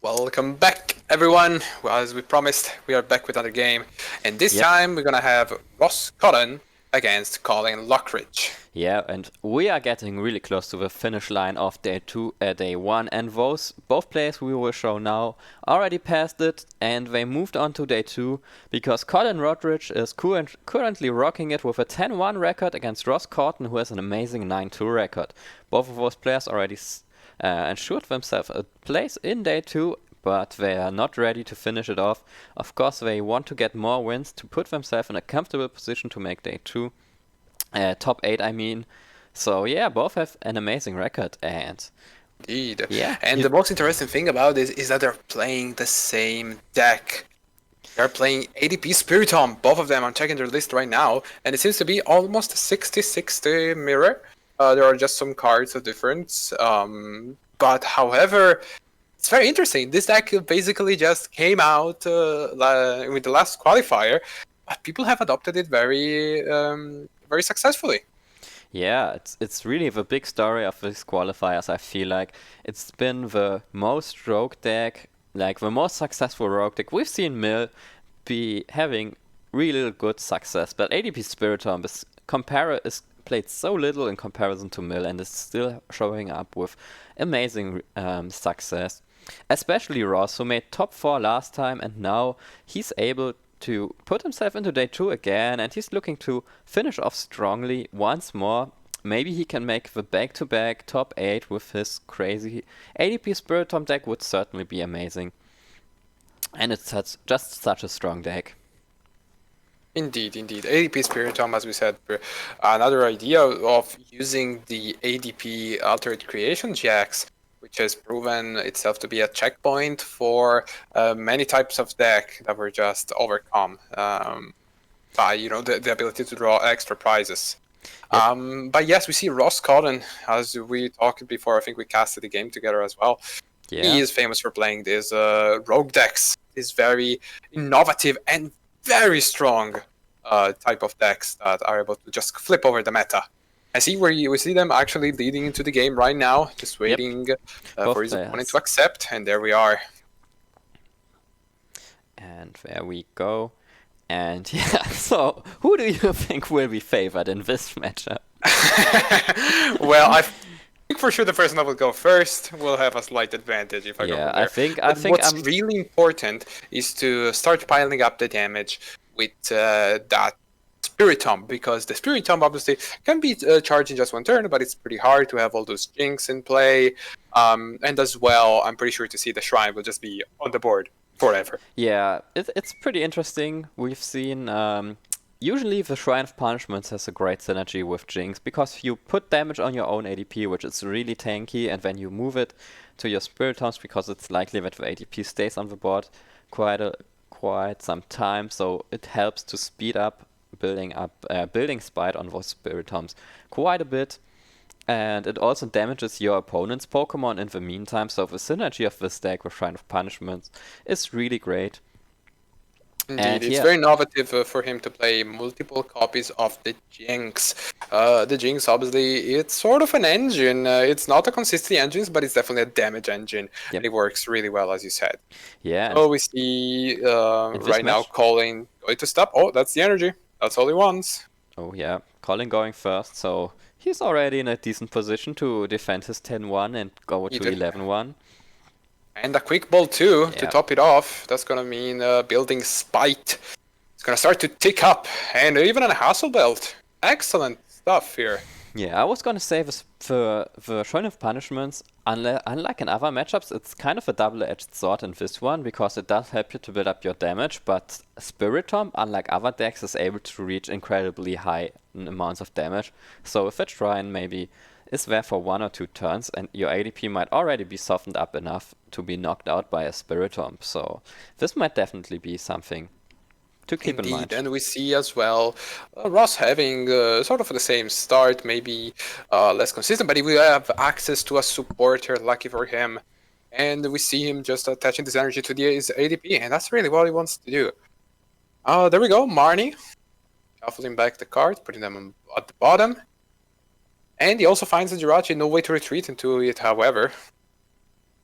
Welcome back, everyone. Well, as we promised, we are back with another game, and this Yep. time we're gonna have Colin against Colin Lockridge. Yeah, and we are getting really close to the finish line of day one, and both players we will show now already passed it, and they moved on to day two because Colin Lockridge is currently rocking it with a 10-1 record against Ross Cawthon, who has an amazing 9-2 record. Both of those players already ensured themselves a place in day two, but they are not ready to finish it off. Of course, they want to get more wins to put themselves in a comfortable position to make day two. Top 8, I mean. So yeah, both have an amazing record, and Indeed. yeah, And the most interesting thing about this is that they're playing the same deck. They're playing ADP Spiritomb, both of them. I'm checking their list right now, and it seems to be almost 60-60 mirror. There are just some cards of difference. But however, it's very interesting. This deck basically just came out with the last qualifier, but people have adopted it very successfully. yeah, it's really the big story of these qualifiers. I feel like it's been the most rogue deck, like the most successful rogue deck. We've seen Mill be having really good success, but ADP Spiritomb is played so little in comparison to Mill, and is still showing up with amazing success. Especially Ross, who made top 4 last time, and now he's able to put himself into day 2 again, and he's looking to finish off strongly once more. Maybe he can make the back-to-back top 8 with his crazy ADP Spiritomb deck would certainly be amazing. And it's just such a strong deck. Indeed, indeed. ADP Spiritomb, as we said, another idea of using the ADP Altered Creation Jacks, which has proven itself to be a checkpoint for many types of deck that were just overcome by the ability to draw extra prizes. Yep. But yes, we see Ross Cawthon, as we talked before. I think we casted the game together as well. Yeah. He is famous for playing these rogue decks. These very innovative and very strong type of decks that are able to just flip over the meta. I see where we see them actually leading into the game right now, just waiting for his opponent to accept, and there we are. And there we go. And yeah, so who do you think will be favored in this matchup? Well, I think for sure the person that will go first will have a slight advantage if I go from there. I think what's really important is to start piling up the damage with that Spiritomb, because the Spiritomb obviously can be charged in just one turn, but it's pretty hard to have all those jinx in play. And as well, I'm pretty sure to see the Shrine will just be on the board forever. Yeah, it's pretty interesting. We've seen usually the Shrine of Punishments has a great synergy with Jinx because you put damage on your own ADP, which is really tanky, and then you move it to your Spiritombs because it's likely that the ADP stays on the board quite some time, so it helps to speed up building speed on those Spiritombs quite a bit. And it also damages your opponent's Pokemon in the meantime, so the synergy of this deck with Shrine of Punishments is really great. Indeed, And it's yeah, very innovative for him to play multiple copies of the Jinx. The Jinx, obviously, it's sort of an engine. It's not a consistency engine, but it's definitely a damage engine, Yep. and it works really well, as you said. Yeah. So we see right now match- Colin going to stop. Oh, that's the energy. That's all he wants. Oh yeah, Colin going first, so he's already in a decent position to defend his 10-1 and go to 11-1. And a quick ball too to Yeah. top it off. That's gonna mean building Spite. It's gonna start to tick up, and even a Hassle Belt. Excellent stuff here. Yeah, I was gonna say the Shrine of Punishments, unlike in other matchups, it's kind of a double-edged sword in this one because it does help you to build up your damage, but Spiritomb, unlike other decks, is able to reach incredibly high amounts of damage. So if that Shrine maybe is there for 1 or 2 turns, and your ADP might already be softened up enough to be knocked out by a Spiritomb, so this might definitely be something to keep in mind. And we see as well Ross having sort of the same start, maybe less consistent, but he will have access to a supporter, lucky for him. And we see him just attaching this energy to his ADP, and that's really what he wants to do. There we go, Marnie. Shuffling back the cards, putting them at the bottom. And he also finds the Jirachi, no way to retreat into it, however.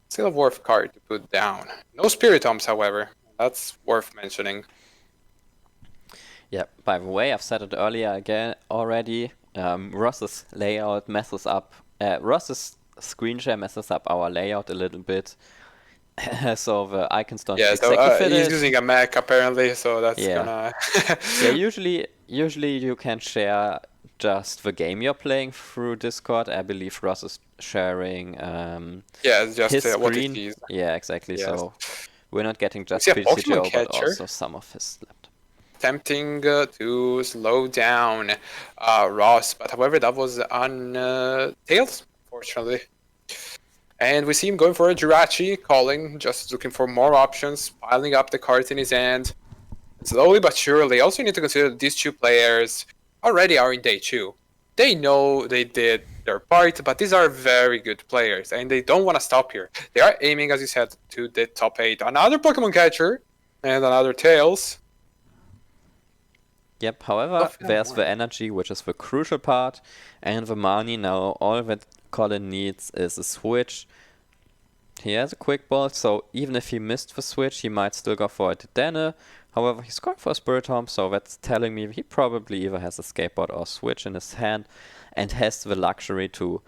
Still a worth card to put down. No Spiritoms, however. That's worth mentioning. Yeah, by the way, I've said it earlier again already. Ross's layout messes up. Ross's screen share messes up our layout a little bit. So the icons don't Yeah, so exactly fit he's it. using a Mac apparently, so that's Yeah. gonna. Yeah, usually you can share just the game you're playing through Discord. I believe Ross is sharing Yeah, it's just his what it screen. is. Yeah, exactly. Yes. So we're not getting We just see a Pokemon PCGO, but catcher also some of his laptop. attempting to slow down Ross, but however that was on Tails, fortunately. And we see him going for a Jirachi, Colin, just looking for more options, piling up the cards in his hand. Slowly but surely. Also, you need to consider that these two players already are in day 2. They know they did their part, but these are very good players, and they don't want to stop here. They are aiming, as you said, to the top 8. Another Pokemon catcher, and another Tails. Yep, however, there's the energy, which is the crucial part, and the money. Now all that Colin needs is a switch. He has a quick ball, so even if he missed the switch, he might still go for a Dedenne. However, he's going for a Spiritomb, so that's telling me he probably either has a skateboard or switch in his hand, and has the luxury to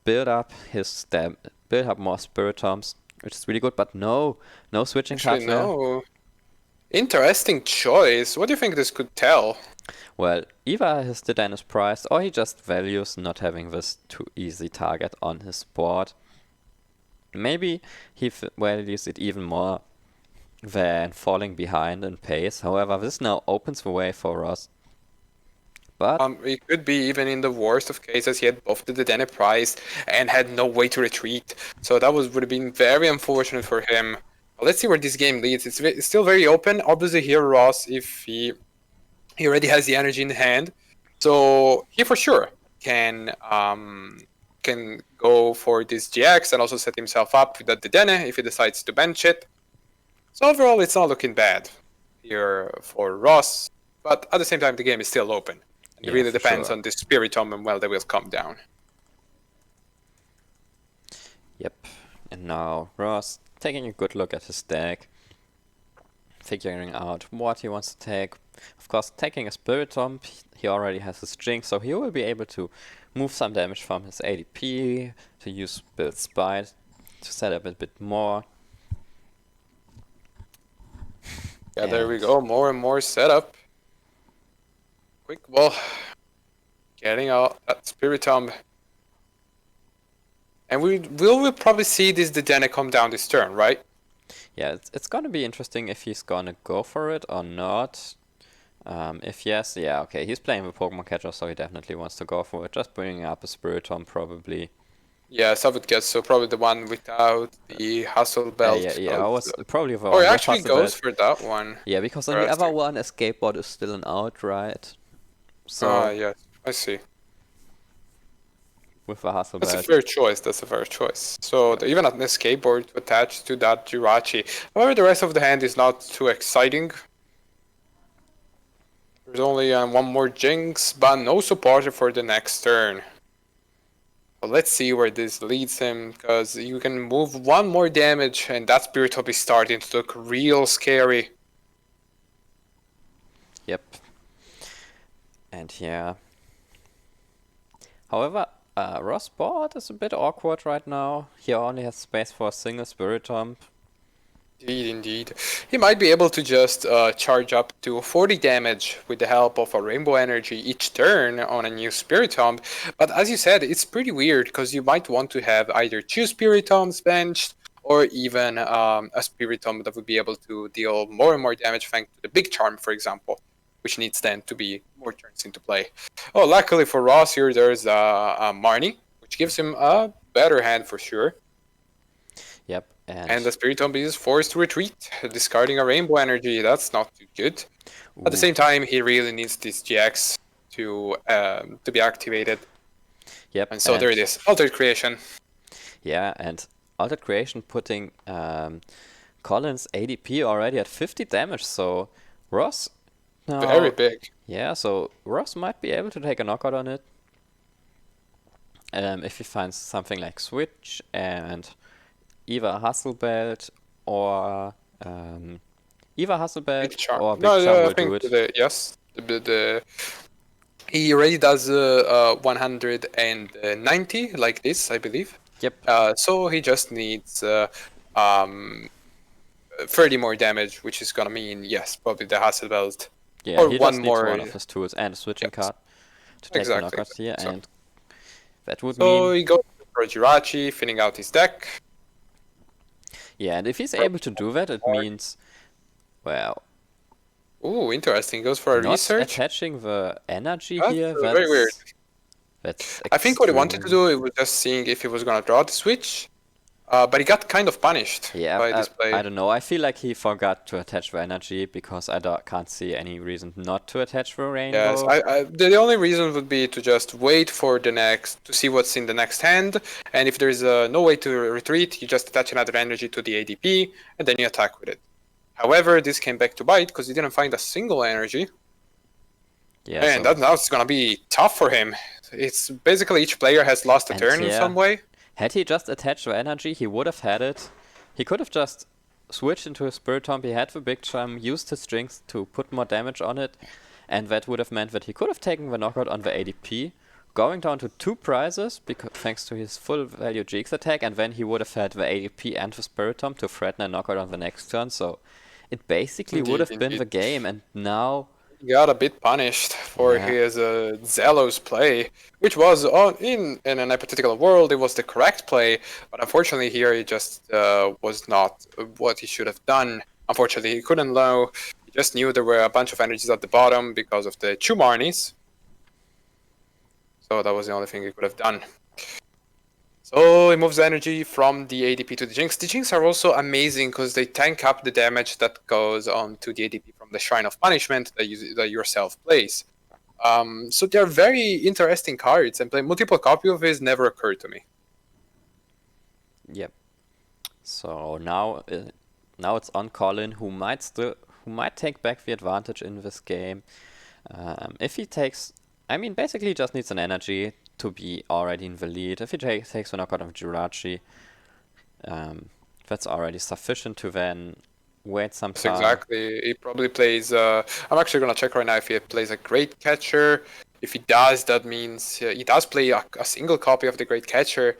build up more Spiritombs, which is really good. But no switching Actually, cards there. no. Interesting choice. What do you think this could tell? Well, either his Dedenne is priced, or he just values not having this too easy target on his board. Maybe he values it even more than falling behind in pace. However, this now opens the way for Ross. But It could be even in the worst of cases, he had both the Dedenne price and had no way to retreat. So that would have been very unfortunate for him. But let's see where this game leads. It's still very open. Obviously, here Ross, if he already has the energy in hand, so he for sure can go for this GX and also set himself up with the Dedenne if he decides to bench it. So overall, it's not looking bad here for Ross, but at the same time, the game is still open. And it yeah, really for depends sure. on the Spiritomb and well, they will come down. Yep. And now Ross taking a good look at his deck, figuring out what he wants to take. Of course, taking a Spiritomb, he already has his Jinx, so he will be able to move some damage from his ADP, to use Build Spite to set up a bit more. Yeah, there we go. More and more setup. Quick ball. Getting out that Spiritomb. And we'll probably see this Dedenne come down this turn, right? Yeah, it's gonna be interesting if he's gonna go for it or not. If yes, yeah, okay, he's playing with Pokemon Catcher, so he definitely wants to go for it. Just bringing up a Spiritomb, probably. Yes, I would guess so. Probably the one without the hustle belt. Yeah, I was probably the Or one he with actually Hustle goes Belt. for that one. Yeah, because on the other Interesting. one, a skateboard is still an outright. So Ah, yes, I see. with the Hustle That's a Belt. fair choice. That's a fair choice. So even an skateboard to attach to that Jirachi. However, the rest of the hand is not too exciting. There's only one more Jinx, but no supporter for the next turn. But let's see where this leads him, because you can move one more damage, and that Spiritomb is starting to look real scary. Yep. And yeah. However, Ross board is a bit awkward right now. He only has space for a single Spiritomb. Indeed. He might be able to just charge up to 40 damage with the help of a Rainbow Energy each turn on a new Spiritomb. But as you said, it's pretty weird because you might want to have either 2 Spiritombs benched or even a Spiritomb that would be able to deal more and more damage thanks to the Big Charm, for example, which needs then to be more turns into play. Oh, luckily for Ross here, there's a Marnie, which gives him a better hand for sure. Yep. And the Spiritomb is forced to retreat, discarding a Rainbow Energy. That's not too good. At the same time, he really needs this GX to be activated. Yep. And so there it is, Altered Creation. Yeah, and Altered Creation putting Colin's ADP already at 50 damage, so Ross now... Very big. Yeah, so Ross might be able to take a knockout on it. If he finds something like Switch and either Hasselbelt or either Hasselbelt Big Charm. or Big No, Charm I will do think it. yes. He already does 190 like this, I believe. Yep. So he just needs um, 30 more damage, which is gonna mean yes, probably the Hasselbelt Yeah, or he one just needs more. one of his tools and a switching Yes, card to take the exactly. knockouts here, So, and that would so mean, he goes for Jirachi, thinning out his deck. yeah, and if he's able to do that, it means, well, Ooh, interesting. Goes for a not research. attaching the energy That's here. very weird. That's I think what he wanted to extreme. do, it was just seeing if he was gonna draw the switch. But he got kind of punished Yeah, by this I play. don't know. I feel like he forgot to attach the energy because I can't see any reason not to attach the Yes, rainbow. the only reason would be to just wait for the next, to see what's in the next hand, and if there's no way to retreat, you just attach another energy to the ADP, and then you attack with it. However, this came back to bite because he didn't find a single energy, Yeah, and so now it's gonna be tough for him. It's basically each player has lost a and turn in yeah, some way. had he just attached the energy, he would have had it. He could have just switched into a Spirit Tomb. He had the big charm, used his strings to put more damage on it, and that would have meant that he could have taken the knockout on the ADP, going down to 2 prizes because thanks to his full value GX attack, and then he would have had the ADP and the Spirit Tomb to threaten a knockout on the next turn. So it basically would have been the game, and now He got a bit punished for yeah, his zealous play, which was in a hypothetical world, it was the correct play, but unfortunately here it just was not what he should have done. Unfortunately, he couldn't know. He just knew there were a bunch of energies at the bottom because of the Chumarnis. So that was the only thing he could have done. So he moves the energy from the ADP to the Jinx. The Jinx are also amazing because they tank up the damage that goes on to the ADP from the Shrine of Punishment that yourself plays. So they're very interesting cards, and playing multiple copy of this never occurred to me. yep. So now it's on Colin, who might take back the advantage in this game. If he takes, I mean, basically he just needs an energy to be already in the lead. If he takes the knockout of Jirachi, that's already sufficient to then wait some Yes, time. exactly. He probably plays. I'm actually gonna check right now if he plays a Great Catcher. If he does, that means he does play a single copy of the Great Catcher,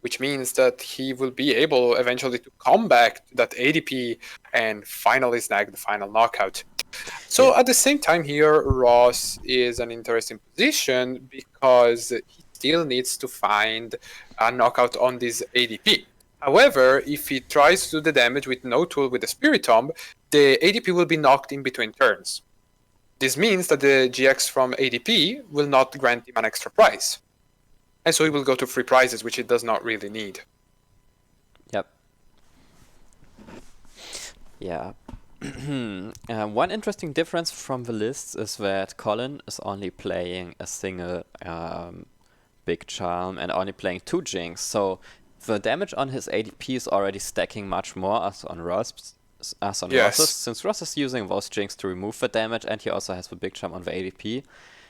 which means that he will be able eventually to come back to that ADP and finally snag the final knockout. So Yeah. at the same time here, Ross is an interesting position because he still needs to find a knockout on this ADP. However, if he tries to do the damage with no tool with the Spirit Tomb, the ADP will be knocked in between turns. This means that the GX from ADP will not grant him an extra prize. And so he will go to free prizes, which he does not really need. Yep. Yeah. One interesting difference from the lists is that Colin is only playing a single Big Charm and only playing 2 Jinx, so the damage on his ADP is already stacking much more as on Ross's, Yes. since Ross is using those Jinx to remove the damage, and he also has the Big Charm on the ADP.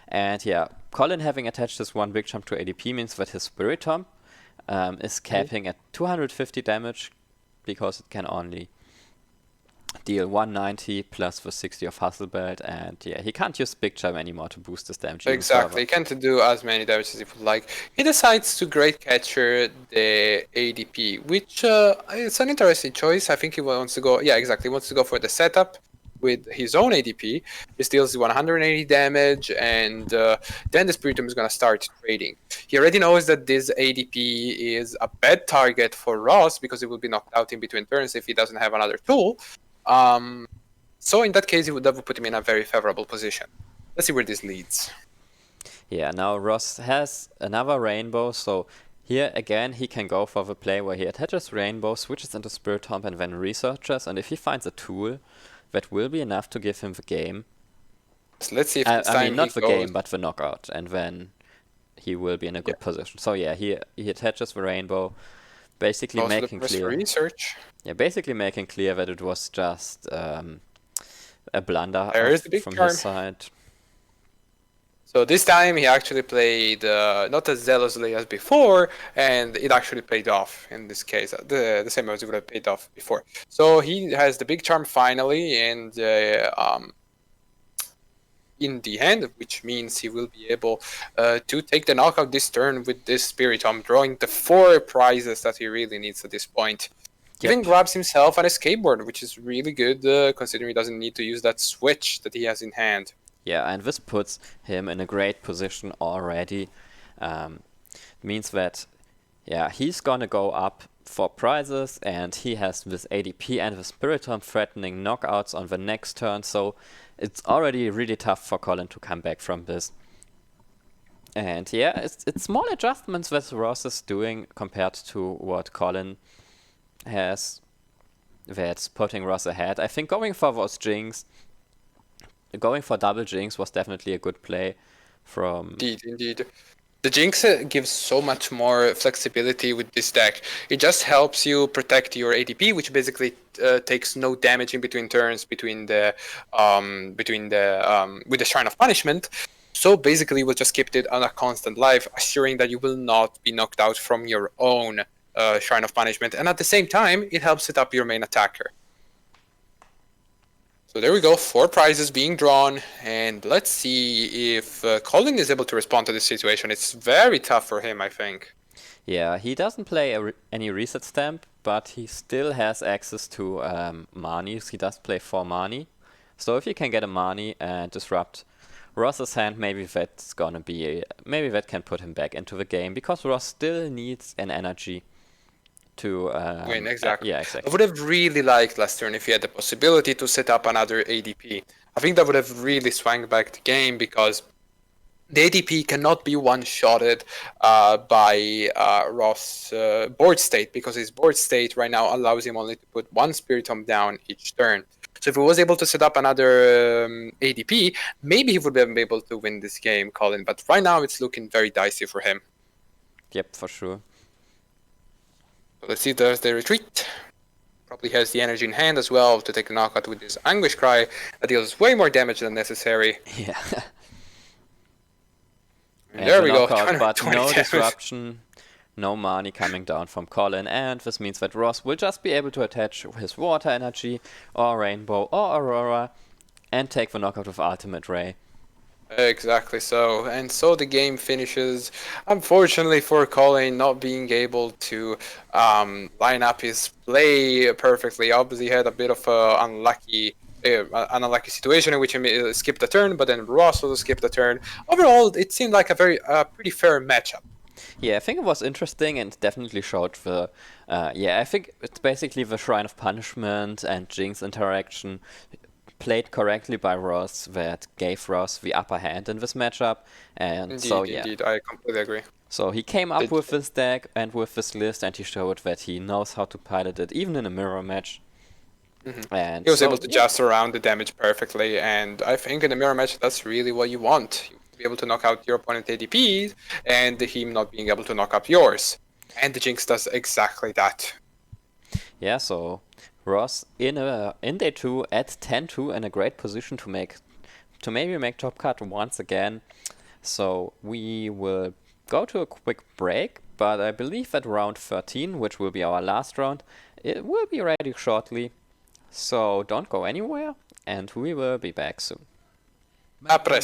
And yeah, Colin having attached this one Big Charm to ADP means that his Spirit Tomb is capping at 250 damage because it can only deal 190 plus the 60 of Hasselbelt, and yeah, he can't use Big Charm anymore to boost his damage even Exactly. further. He can't do as many damage as he would like. He decides to Great Catcher the ADP, which it's an interesting choice. I think he wants to go. Yeah, exactly. He wants to go for the setup with his own ADP. He deals 180 damage, and then the Spiritomb is gonna start trading. He already knows that this ADP is a bad target for Ross because he will be knocked out in between turns if he doesn't have another tool. So in that case, that would put him in a very favorable position. Let's see where this leads. Yeah, now Ross has another Rainbow, so here again he can go for the play where he attaches Rainbow, switches into Spirit Tomb, and then researches, and if he finds a tool, that will be enough to give him the game. So let's see if this I time mean, not he the goes. game, but the knockout, and then he will be in a good position. So yeah, he attaches the Rainbow, basically Goes to the making press for clear. research. Yeah, basically making clear that it was just a blunder There is the big from charm. his side. So this time he actually played not as zealously as before, and it actually paid off in this case. The same as it would have paid off before. So he has the big charm finally, and in the hand, which means he will be able to take the knockout this turn with this Spiritomb, drawing the 4 prizes that he really needs at this point. He even Yep. grabs himself an escape board, which is really good considering he doesn't need to use that switch that he has in hand. Yeah, and this puts him in a great position already. Means that, yeah, he's gonna go up for prizes, and he has this ADP and the Spiritomb threatening knockouts on the next turn, so it's already really tough for Colin to come back from this. And yeah, it's small adjustments that Ross is doing compared to what Colin has, that's putting Ross ahead. I think going for those Jinx, going for double Jinx was definitely a good play from... Indeed. The Jinx gives so much more flexibility with this deck. It just helps you protect your ADP, which basically takes no damage in between turns with the Shrine of Punishment. So basically, we'll just keep it on a constant life, assuring that you will not be knocked out from your own Shrine of Punishment, and at the same time, it helps set up your main attacker. So there we go, 4 prizes being drawn, and let's see if Colin is able to respond to this situation. It's very tough for him, I think. Yeah, he doesn't play any reset stamp, but he still has access to Marnies. He does play 4 Marnie. So if you can get a Marnie and disrupt Ross's hand, maybe that's gonna be... maybe that can put him back into the game, because Ross still needs an energy to Win, exactly. yeah, exactly. I would have really liked last turn if he had the possibility to set up another ADP. I think that would have really swung back the game, because the ADP cannot be one-shotted by Ross' board state, because his board state right now allows him only to put 1 Spiritomb down each turn. So if he was able to set up another ADP, maybe he would have been able to win this game, Colin. But right now it's looking very dicey for him. Yep, for sure. So let's see, there's the retreat. Probably has the energy in hand as well to take a knockout with this Anguish Cry that deals way more damage than necessary. Yeah. And there we go. Knockout, but no damage. disruption, no money coming down from Colin, and this means that Ross will just be able to attach his Water Energy, or Rainbow, or Aurora, and take the knockout with Ultimate Ray. Exactly so. And so the game finishes, unfortunately for Colin, not being able to line up his play perfectly. Obviously, he had a bit of an unlucky situation in which he skipped a turn, but then Ross also skipped a turn. Overall, it seemed like a very pretty fair matchup. Yeah, I think it was interesting and definitely showed the... yeah, I think it's basically the Shrine of Punishment and Jinx interaction played correctly by Ross that gave Ross the upper hand in this matchup. And Indeed, so, yeah. Indeed, I completely agree. So he came up with this deck and with this list, and he showed that he knows how to pilot it, even in a mirror match. And he was so, able to adjust around the damage perfectly, and I think in a mirror match, that's really what you want. You be able to knock out your opponent's ADP, and him not being able to knock out yours. And the Jinx does exactly that. Yeah, so Ross in day 2 at 10-2 in a great position to maybe make top cut once again. So we will go to a quick break, but I believe at round 13, which will be our last round, it will be ready shortly. So don't go anywhere, and we will be back soon. Après.